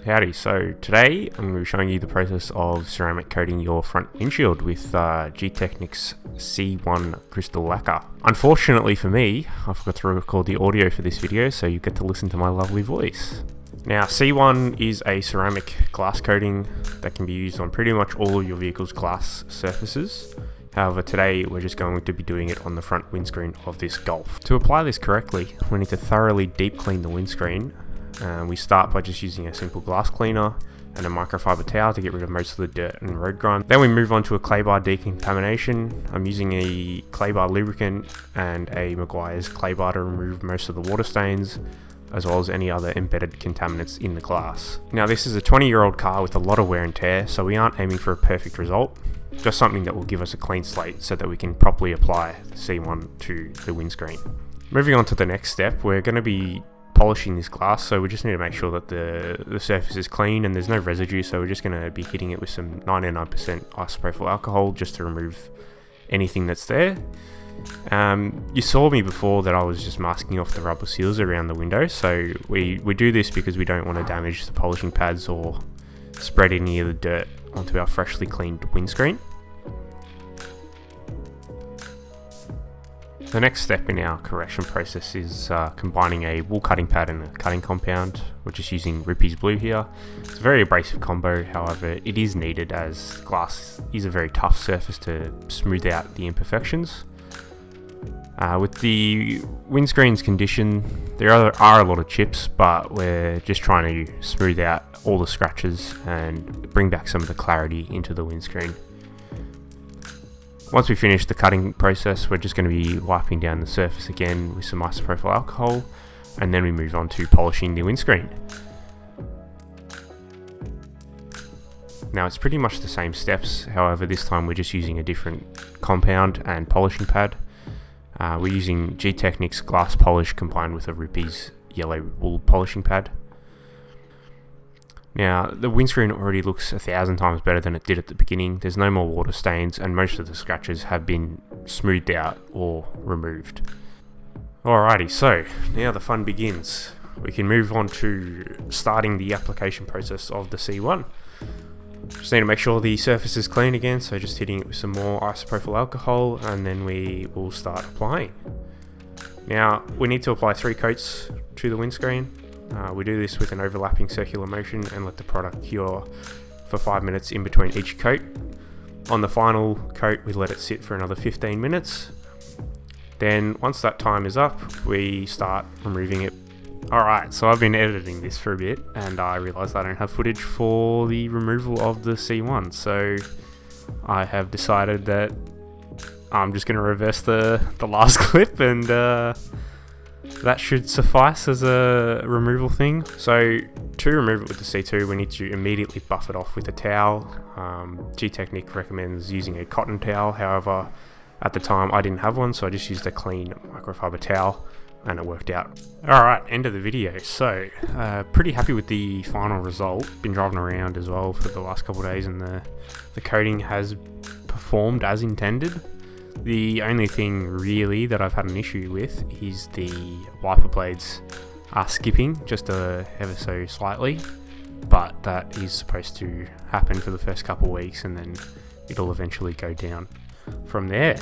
Howdy, so today I'm going to be showing you the process of ceramic coating your front windshield with Gtechniq's C1 crystal lacquer. Unfortunately for me, I forgot to record the audio for this video, so you get to listen to my lovely voice. Now, C1 is a ceramic glass coating that can be used on pretty much all of your vehicle's glass surfaces. However, today we're just going to be doing it on the front windscreen of this Golf. To apply this correctly, we need to thoroughly deep clean the windscreen. We start by just using a simple glass cleaner and a microfiber towel to get rid of most of the dirt and road grime. Then we move on to a clay bar decontamination. I'm using a clay bar lubricant and a Meguiar's clay bar to remove most of the water stains, as well as any other embedded contaminants in the glass. Now, this is a 20-year-old car with a lot of wear and tear, so we aren't aiming for a perfect result, just something that will give us a clean slate so that we can properly apply the C1 to the windscreen. Moving on to the next step, we're going to be polishing this glass, so we just need to make sure that the surface is clean and there's no residue, so we're just going to be hitting it with some 99% isopropyl alcohol just to remove anything that's there. You saw me before that I was just masking off the rubber seals around the window, so we do this because we don't want to damage the polishing pads or spread any of the dirt onto our freshly cleaned windscreen. The next step in our correction process is combining a wool cutting pad and a cutting compound. We're just using Liqd.Z blue here. It's a very abrasive combo, however it is needed as glass is a very tough surface to smooth out the imperfections. With the windscreen's condition, there are a lot of chips, but we're just trying to smooth out all the scratches and bring back some of the clarity into the windscreen. Once we finish the cutting process, we're just going to be wiping down the surface again with some isopropyl alcohol, and then we move on to polishing the windscreen. Now, it's pretty much the same steps, however this time we're just using a different compound and polishing pad. We're using Gtechniq's glass polish combined with a Liqd.Z yellow wool polishing pad. Now, the windscreen already looks 1,000 times better than it did at the beginning. There's no more water stains and most of the scratches have been smoothed out or removed. Alrighty, so now the fun begins. We can move on to starting the application process of the C1. Just need to make sure the surface is clean again, so just hitting it with some more isopropyl alcohol and then we will start applying. Now, we need to apply 3 coats to the windscreen. We do this with an overlapping circular motion and let the product cure for 5 minutes in between each coat. On the final coat, we let it sit for another 15 minutes. Then once that time is up, we start removing it. Alright, so I've been editing this for a bit and I realised I don't have footage for the removal of the C1, so I have decided that I'm just going to reverse the last clip and that should suffice as a removal thing. So to remove it with the C2, we need to immediately buff it off with a towel. Gtechniq recommends using a cotton towel, however at the time I didn't have one, so I just used a clean microfiber towel and it worked out. Alright, end of the video. So pretty happy with the final result. Been driving around as well for the last couple of days and the coating has performed as intended. The only thing really that I've had an issue with is the wiper blades are skipping just ever so slightly, but that is supposed to happen for the first couple of weeks and then it'll eventually go down from there.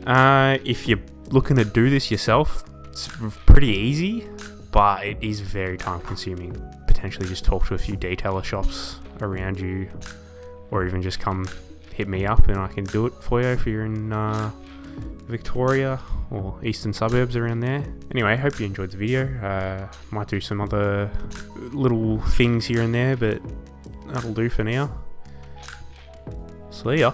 If you're looking to do this yourself, it's pretty easy, but it is very time consuming. Potentially just talk to a few detailer shops around you, or even just come hit me up and I can do it for you if you're in Victoria or eastern suburbs around there. Anyway, hope you enjoyed the video. Might do some other little things here and there, but that'll do for now. See ya.